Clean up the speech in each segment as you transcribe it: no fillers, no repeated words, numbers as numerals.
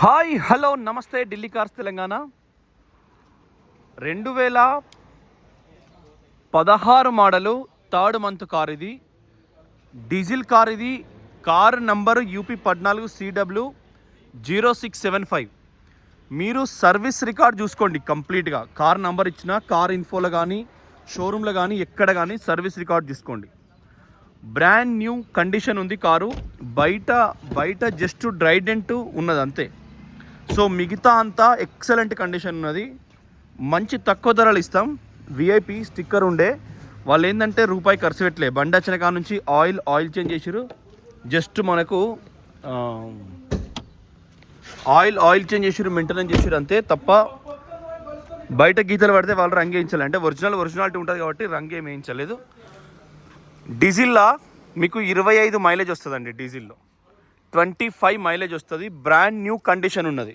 Hi hello నమస్తే Delhi cars Telangana 2016 model third month car ఇది. Diesel car ఇది. Car number UP14 CW 0675. మీరు service record చూసుకోండి కంప్లీట్గా. కార్ నంబర్ ఇచ్చిన కార్ ఇన్ఫోలో కానీ షోరూంలో కానీ ఎక్కడ కానీ సర్వీస్ రికార్డ్ చూసుకోండి. బ్రాండ్ న్యూ కండిషన్ ఉంది కారు. బయట జస్ట్ డ్రైడెంట్ ఉన్నది అంతే. సో మిగతా అంతా ఎక్సలెంట్ కండిషన్ ఉన్నది. మంచి తక్కువ ధరలు ఇస్తాం. VIP స్టిక్కర్ ఉండే వాళ్ళు ఏంటంటే రూపాయి ఖర్చు పెట్టలే. బండి వచ్చిన కాడ నుంచి ఆయిల్ చేంజ్ చేసారు. జస్ట్ మనకు ఆయిల్ చేంజ్ చేసారు, మెయింటెనెన్స్ చేసారు అంతే. తప్ప బయట గీతలు పడితే వాళ్ళు రంగు వేయించాలి. అంటే ఒరిజినాలిటీ ఉంటుంది కాబట్టి రంగు ఏమి వేయించలేదు. డీజిల్లో మీకు 25 మైలేజ్ వస్తుందండి. డీజిల్లో 25 మైలేజ్ వస్తుంది. బ్రాండ్ న్యూ కండిషన్ ఉన్నది.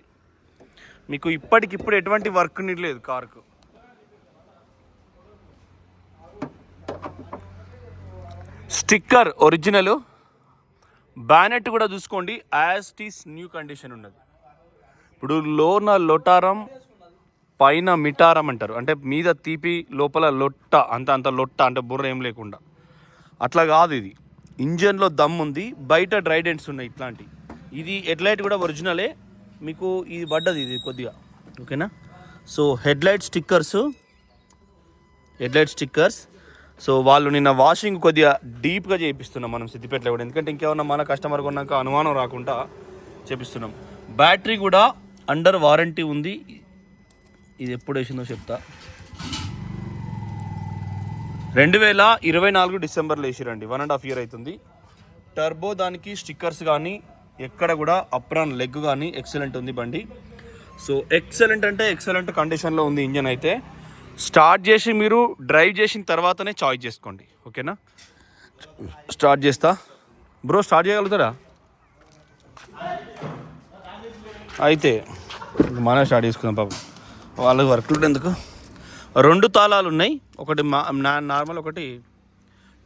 మీకు ఇప్పటికిప్పుడు ఎటువంటి వర్క్ లేదు కార్కు. Sticker original. బ్యానెట్ కూడా చూసుకోండి, as it is new condition ఉన్నది. ఇప్పుడు లోన లొటారం పైన మిటారం అంటారు, అంటే మీద తీపి లోపల లొట్ట, అంత లొట్ట అంటే బుర్ర ఏం లేకుండా అట్లా కాదు. ఇది ఇంజన్లో దమ్ ఉంది, బయట డ్రైడెంట్స్ ఉన్నాయి ఇట్లాంటి. ఇది హెడ్లైట్ కూడా ఒరిజినలే. మీకు ఇది పడ్డది ఇది కొద్దిగా, ఓకేనా. So headlight stickers. సో వాళ్ళు నిన్న వాషింగ్ కొద్దిగా డీప్గా చేయిస్తున్నాం మనం సిద్దిపేటలో కూడా, ఎందుకంటే ఇంకేమన్నా మన కస్టమర్ కొన్నాక అనుమానం రాకుండా చేపిస్తున్నాం. బ్యాటరీ కూడా అండర్ వారంటీ ఉంది. ఇది ఎప్పుడు వేసిందో చెప్తా. 2024 డిసెంబర్లో వేసిరండి. 1.5 year అవుతుంది. టర్బో దానికి స్టిక్కర్స్ కానీ ఎక్కడ కూడా అప్రాన్ లెగ్ కానీ ఎక్సలెంట్ ఉంది బండి. సో ఎక్సలెంట్ అంటే ఎక్సలెంట్ కండిషన్లో ఉంది ఇంజన్ అయితే. స్టార్ట్ చేసి మీరు డ్రైవ్ చేసిన తర్వాతనే చాయిస్ చేసుకోండి, ఓకేనా. స్టార్ట్ చేస్తా బ్రో, స్టార్ట్ చేయగలుగుతారా? అయితే మనం స్టార్ట్ చేసుకుందాం పాపం, వాళ్ళకి వర్క్ ఎందుకు. 2 తాళాలు ఉన్నాయి, ఒకటి నార్మల్, ఒకటి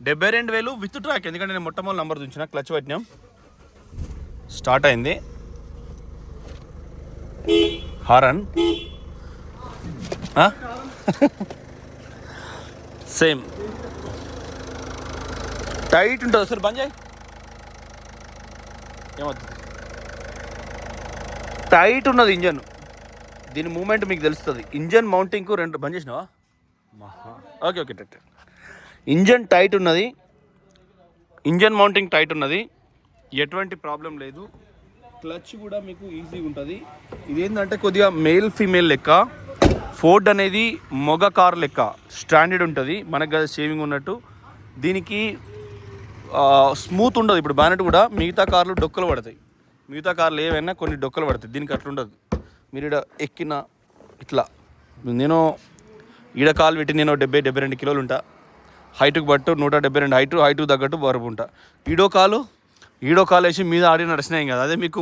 72,000 విత్ ట్రాక్. ఎందుకంటే నేను మొట్టమొదటి నంబర్ చూసిన, క్లచ్ పెట్టినాం, స్టార్ట్ అయింది. హారన్ సేమ్ టైట్ ఉంటుంది. సార్ బంద్ చేయి, ఏమవుతుంది. టైట్ ఉన్నది ఇంజన్. దీని మూమెంట్ మీకు తెలుస్తుంది. ఇంజన్ మౌంటింగ్కు 2 బంద్ చేసినావా? Okay tight. ఇంజన్ టైట్ ఉన్నది, ఇంజన్ మౌంటింగ్ టైట్ ఉన్నది, ఎటువంటి ప్రాబ్లం లేదు. క్లచ్ కూడా మీకు ఈజీగా ఉంటుంది. ఇదేంటంటే కొద్దిగా మేల్ ఫీమేల్ లెక్క. ఫోర్డ్ అనేది మొగ కార్ లెక్క స్టాండర్డ్ ఉంటుంది, మనకు కదా షేవింగ్ ఉన్నట్టు. దీనికి స్మూత్ ఉండదు. ఇప్పుడు బ్యానెట్ కూడా మిగతా కార్లు డొక్కలు పడతాయి, మిగతా కార్లు ఏవైనా కొన్ని డొక్కలు పడతాయి, దీనికి అట్లా ఉండదు. మీరు ఇక్కడ ఎక్కిన ఇట్లా, నేను ఈడ కాలు పెట్టి నేను 70-72 కిలోలు ఉంటా. హైట్కి బట్టు 172 హైట్ తగ్గట్టు బరువు ఉంటా. ఈడో కాలు వేసి మీద ఆడి నడిచినాయి కదా, అదే మీకు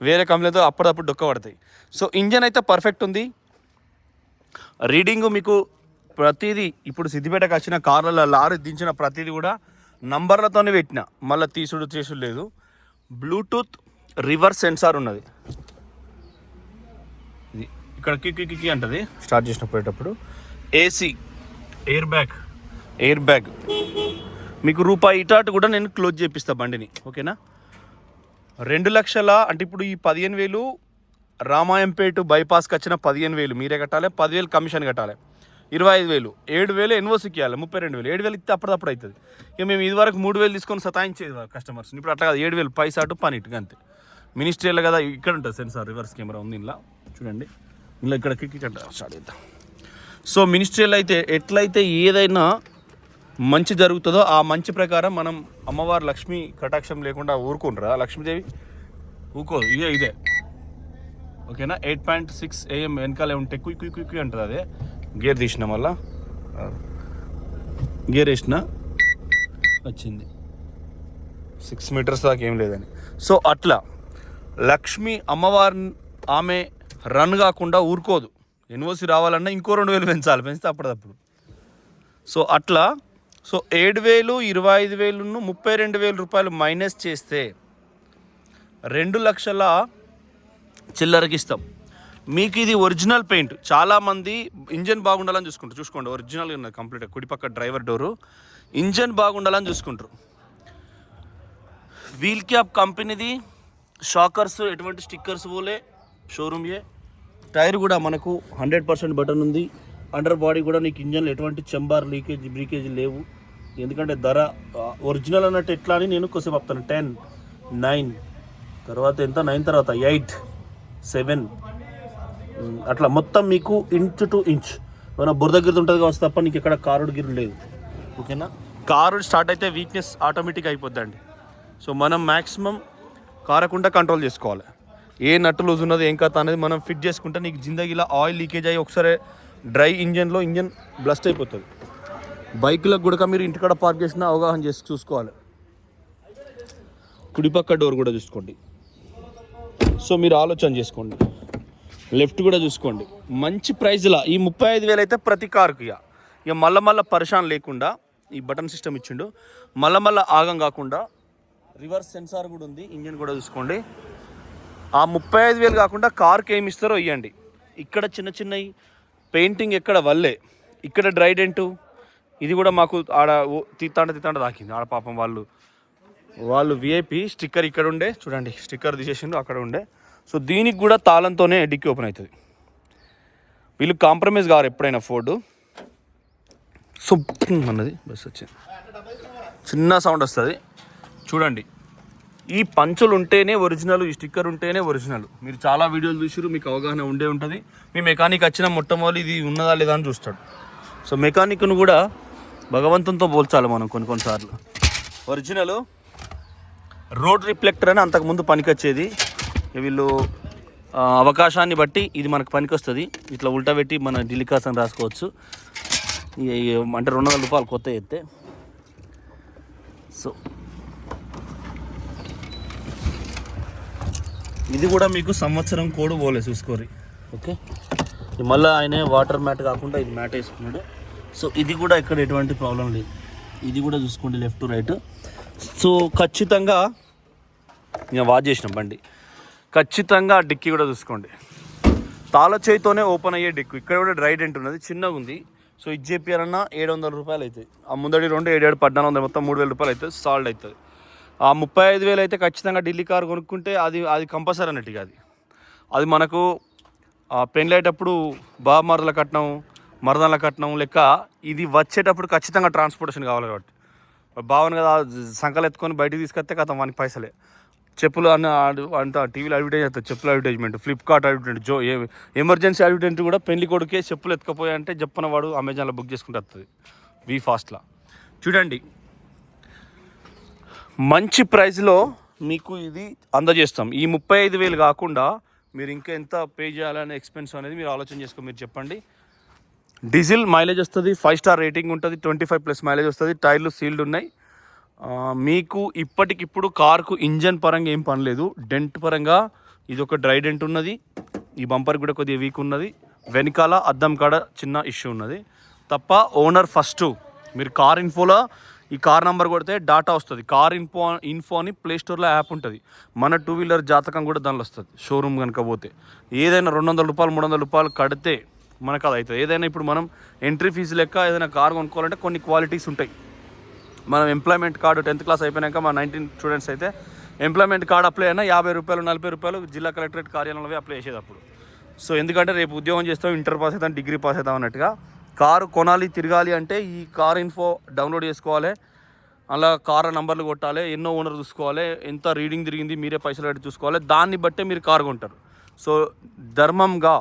వేరే కంపెనీతో అప్పుడప్పుడు డొక్క పడతాయి. సో ఇంజన్ అయితే పర్ఫెక్ట్ ఉంది. రీడింగు మీకు ప్రతిదీ, ఇప్పుడు సిద్దిపేటకు వచ్చిన కార్లలో లారీ దించిన ప్రతిదీ కూడా నంబర్లతోనే పెట్టిన, మళ్ళీ చేసుడు లేదు. బ్లూటూత్ రివర్స్ సెన్సార్ ఉన్నది. ఇది ఇక్కడ కిక్కి అంటది స్టార్ట్ చేసినప్పుడు. AC ఎయిర్ బ్యాగ్ మీకు రూపాయి ఇటాటు కూడా నేను క్లోజ్ చేపిస్తా బండిని, ఓకేనా. 2 లక్షల అంటే ఇప్పుడు ఈ 15,000 రామాయంపేట బైపాస్కి వచ్చిన 15,000 మీరే కట్టాలి, 10,000 కమిషన్ కట్టాలి, 25,000, 7,000 ఎన్ఓసికి ఇవ్వాలి, 32,000. 7,000 ఇస్తే అప్పుడప్పుడు అవుతుంది. ఇక మేము ఇదివరకు 3,000 తీసుకొని సతాయించేది కస్టమర్స్. ఇప్పుడు అట్లా కాదు, 7,000 పైసాటు పని ఇటుగా అంతే. మినిస్ట్రీలో కదా ఇక్కడ ఉంటుంది సెన్సార్, రివర్స్ కెమెరా ఉంది ఇలా చూడండి. ఇలా ఇక్కడ కిక్ అంటే స్టార్ట్ చేద్దాం. సో మినిస్ట్రీలో అయితే ఎట్లయితే ఏదైనా మంచి జరుగుతుందో ఆ మంచి ప్రకారం మనం అమ్మవారు లక్ష్మీ కటాక్షం లేకుండా ఊరుకుంటారా? లక్ష్మీదేవి ఊరుకోదు. ఇదే ఓకేనా. 8.6 AM వెనకాలే ఉంటే క్విక్ అంటుంది. అదే గేర్ తీసిన వల్ల, గేర్ వేసిన వచ్చింది 6 meters దాకా ఏం లేదని. సో అట్లా లక్ష్మీ అమ్మవారిని ఆమె రన్ కాకుండా ఊరుకోదు. ఎన్ఓసి రావాలన్నా ఇంకో 2,000 పెంచాలి, పెంచితే అప్పుడప్పుడు. సో అట్లా 7,000, 25,000, 32,000 రూపాయలు మైనస్ చేస్తే 2,00,000 చిల్లరకి ఇస్తాం. మీకు ఇది ఒరిజినల్ పెయింట్. చాలామంది ఇంజన్ బాగుండాలని చూసుకుంటారు. చూసుకోండి, ఒరిజినల్గా ఉన్నది కంప్లీట్గా. కుడిపక్క డ్రైవర్ డోరు, ఇంజన్ బాగుండాలని చూసుకుంటారు. వీల్ క్యాప్ కంపెనీది, షాకర్స్ ఎటువంటి స్టిక్కర్స్ పోలే, షోరూమ్ ఏ. టైర్ కూడా మనకు 100% బటన్ ఉంది. అండర్ బాడీ కూడా నీకు ఇంజన్లో ఎటువంటి చెంబార్ లీకేజ్ బ్రీకేజ్ లేవు. ఎందుకంటే ధర ఒరిజినల్ అన్నట్టు ఎట్లా అని నేను కొద్దిసేపు చెప్తాను. 10, 9 తర్వాత ఎంత, 9 తర్వాత 8, 7 అట్లా మొత్తం మీకు ఇంచ్ టు ఇంచ్. ఏమైనా బురద గిరిది ఉంటుంది కావచ్చు తప్ప నీకు ఎక్కడ కారుడు గిరి లేదు. ఓకేనా. కారుడు స్టార్ట్ అయితే వీక్నెస్ ఆటోమేటిక్ అయిపోద్దండి. సో మనం మ్యాక్సిమం కారకుండా కంట్రోల్ చేసుకోవాలి. ఏ నట్టు లూజ్ ఉన్నది ఏం కథ అనేది మనం ఫిట్ చేసుకుంటే నీకు జిందగీలో ఆయిల్ లీకేజ్ అయ్యి ఒకసారి డ్రై ఇంజన్లో ఇంజన్ బ్లస్ట్ అయిపోతుంది. బైక్లకు కూడా మీరు ఇంటికాడ పార్క్ చేసినా అవగాహన చేసి చూసుకోవాలి. కుడిపక్క డోర్ కూడా చూసుకోండి. సో మీరు ఆలోచన చేసుకోండి. లెఫ్ట్ కూడా చూసుకోండి. మంచి ప్రైజ్లా ఈ 35,000 అయితే ప్రతి కారుకి. ఇక మళ్ళీ పరిశాన్ లేకుండా ఈ బటన్ సిస్టమ్ ఇచ్చిండు. మళ్ళీ ఆగం కాకుండా రివర్స్ సెన్సార్ కూడా ఉంది. ఇంజన్ కూడా చూసుకోండి. ఆ 35,000 కాకుండా కార్కి ఏమి ఇస్తారో ఇవ్వండి. ఇక్కడ చిన్న పెయింటింగ్ ఎక్కడ వల్లే, ఇక్కడ డ్రైడెంటు, ఇది కూడా మాకు ఆడ తీతాండ తాకింది. ఆడ పాపం వాళ్ళు విఐపి స్టిక్కర్ ఇక్కడ ఉండే, చూడండి స్టిక్కర్ తీసేసిండు అక్కడ ఉండే. సో దీనికి కూడా తాళంతోనే డిక్కీ ఓపెన్ అవుతుంది. వీళ్ళు కాంప్రమైజ్ కారు ఎప్పుడైనా ఫోర్డు. సో అన్నది బస్ వచ్చింది, చిన్న సౌండ్ వస్తుంది చూడండి. ఈ పంచులు ఉంటేనే ఒరిజినల్, ఈ స్టిక్కర్ ఉంటేనే ఒరిజినల్. మీరు చాలా వీడియోలు చూసిరు, మీకు అవగాహన ఉండే ఉంటుంది. మీ మెకానిక్ వచ్చిన మొట్టమొదటి ఇది ఉన్నదా లేదా అని చూస్తాడు. సో మెకానిక్ను కూడా భగవంతునితో పోల్చాలి మనం కొన్నిసార్లు. ఒరిజినల్ రోడ్ రిఫ్లెక్టర్ అని అంతకుముందు పనికొచ్చేది. వీళ్ళు అవకాశాన్ని బట్టి ఇది మనకు పనికొస్తుంది. ఇట్లా ఉల్టా పెట్టి మన డిలికాస్ అని రాసుకోవచ్చు. అంటే 200 రూపాయలు కొత్త ఎత్తే. సో ఇది కూడా మీకు సంవత్సరం కోడ్ పోలే చూసుకోరి. ఓకే. మళ్ళీ ఆయనే వాటర్ మ్యాట్ కాకుండా ఇది మ్యాట్ వేసుకున్నాడు. సో ఇది కూడా ఇక్కడ ఎటువంటి ప్రాబ్లం లేదు. ఇది కూడా చూసుకోండి లెఫ్ట్ టు రైట్. సో ఖచ్చితంగా నేను వాచ్ చేసిన బండి. ఖచ్చితంగా డిక్కీ కూడా చూసుకోండి. తాళ చేయితోనే ఓపెన్ అయ్యే డిక్కు. ఇక్కడ కూడా డ్రైడెంట్ ఉన్నది, చిన్నగా ఉంది. సో ఇది చెప్పారన్నా 700 రూపాయలు అవుతాయి. ఆ ముందడి 2, 7, 1400 మొత్తం 3,000 రూపాయలు అవుతుంది. సాల్డ్ అవుతుంది. ఆ 35,000 అయితే ఖచ్చితంగా ఢిల్లీ కారు కొనుక్కుంటే అది కంపల్సరీ అన్నట్టుగా అది మనకు పెళ్ళేటప్పుడు బామర్దల కట్నం, మరదల కట్నం లెక్క. ఇది వచ్చేటప్పుడు ఖచ్చితంగా ట్రాన్స్పోర్టేషన్ కావాలి. కాబట్టి బావని కదా సంకలు ఎత్తుకొని బయటికి తీసుకొస్తే కదా మనకి పైసలే. చెప్పులు అంత టీవీలో అడ్వర్టైజ్ చేస్తారు. చెప్పులు advertisement, Flipkart advertisement, emergency advertisement కూడా పెళ్లి కొడుకే చెప్పులు ఎత్తుకపోయాయంటే చెప్పిన వాడు అమెజాన్లో బుక్ చేసుకుంటే వస్తుంది వి ఫాస్ట్లో. చూడండి మంచి ప్రైస్లో మీకు ఇది అందజేస్తాం. ఈ 35,000 కాకుండా మీరు ఇంకా ఎంత పే చేయాలనే ఎక్స్పెన్స్ అనేది మీరు ఆలోచన చేసుకొని మీరు చెప్పండి. డీజిల్ మైలేజ్ వస్తుంది, 5 స్టార్ రేటింగ్ ఉంటుంది, 25+ మైలేజ్ వస్తుంది. టైర్లు సీల్డ్ ఉన్నాయి. మీకు ఇప్పటికిప్పుడు కార్కు ఇంజన్ పరంగా ఏం పని లేదు. డెంట్ పరంగా ఇది ఒక డ్రై డెంట్ ఉన్నది. ఈ బంపర్ కూడా కొద్దిగా వీక్ ఉన్నది. వెనకాల అద్దం కాడ చిన్న ఇష్యూ ఉన్నది తప్ప. ఓనర్ ఫస్ట్ మీరు కార్ ఇన్ఫోలో ఈ కార్ నెంబర్ కొడితే డాటా వస్తుంది. కార్ ఇన్ఫో అని ప్లే స్టోర్లో యాప్ ఉంటుంది. మన 2 వీలర్ జాతకం కూడా దానిలో వస్తుంది. షోరూమ్ కనుక పోతే ఏదైనా 200 రూపాయలు 300 రూపాయలు కడితే మనకు అది అవుతుంది. ఏదైనా ఇప్పుడు మనం ఎంట్రీ ఫీజు లెక్క ఏదైనా కార్ కొనుక్కోవాలంటే కొన్ని క్వాలిటీస్ ఉంటాయి. మనం ఎంప్లాయ్మెంట్ కార్డు 10th క్లాస్ అయిపోయాక మా 19 స్టూడెంట్స్ అయితే ఎంప్లాయ్మెంట్ కార్డు అప్లై అయినా 50 రూపాయలు 40 రూపాయలు జిల్లా కలెక్టరేట్ కార్యాలయంలో అప్లై చేసేటప్పుడు. సో ఎందుకంటే రేపు ఉద్యోగం చేస్తాం, ఇంటర్ పాస్ అవుతాం, డిగ్రీ పాస్ అవుతాం అన్నట్టుగా. కారు కొనాలి తిరగాలి అంటే ఈ కార్ ఇన్ఫో డౌన్లోడ్ చేసుకోవాలి. అలా కార్ నంబర్లు కొట్టాలి, ఎన్నో ఓనర్ చూసుకోవాలి, ఎంత రీడింగ్ తిరిగింది మీరే పైసలు కట్టి చూసుకోవాలి. దాన్ని బట్టే మీరు కారు కొంటారు. సో ధర్మంగా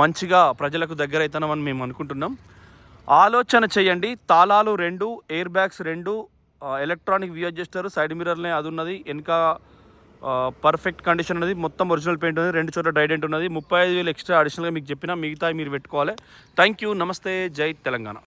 మంచిగా ప్రజలకు దగ్గర అవుతామని మేము అనుకుంటున్నాం. ఆలోచన చేయండి. తాళాలు 2, air bags 2, electronic view adjuster, side మిర్రర్నే అది ఉన్నది. వెనక పర్ఫెక్ట్ కండిషన్ ఉన్నది. మొత్తం ఒరిజినల్ పెయింట్ ఉంది. 2 చోట్ల డ్రైడెంట్ ఉన్నది. 35,000 ఎక్స్ట్రా అడిషనల్గా మీకు చెప్పిన మిగతా మీరు పెట్టుకోవాలి. Thank you. నమస్తే. జై తెలంగాణ.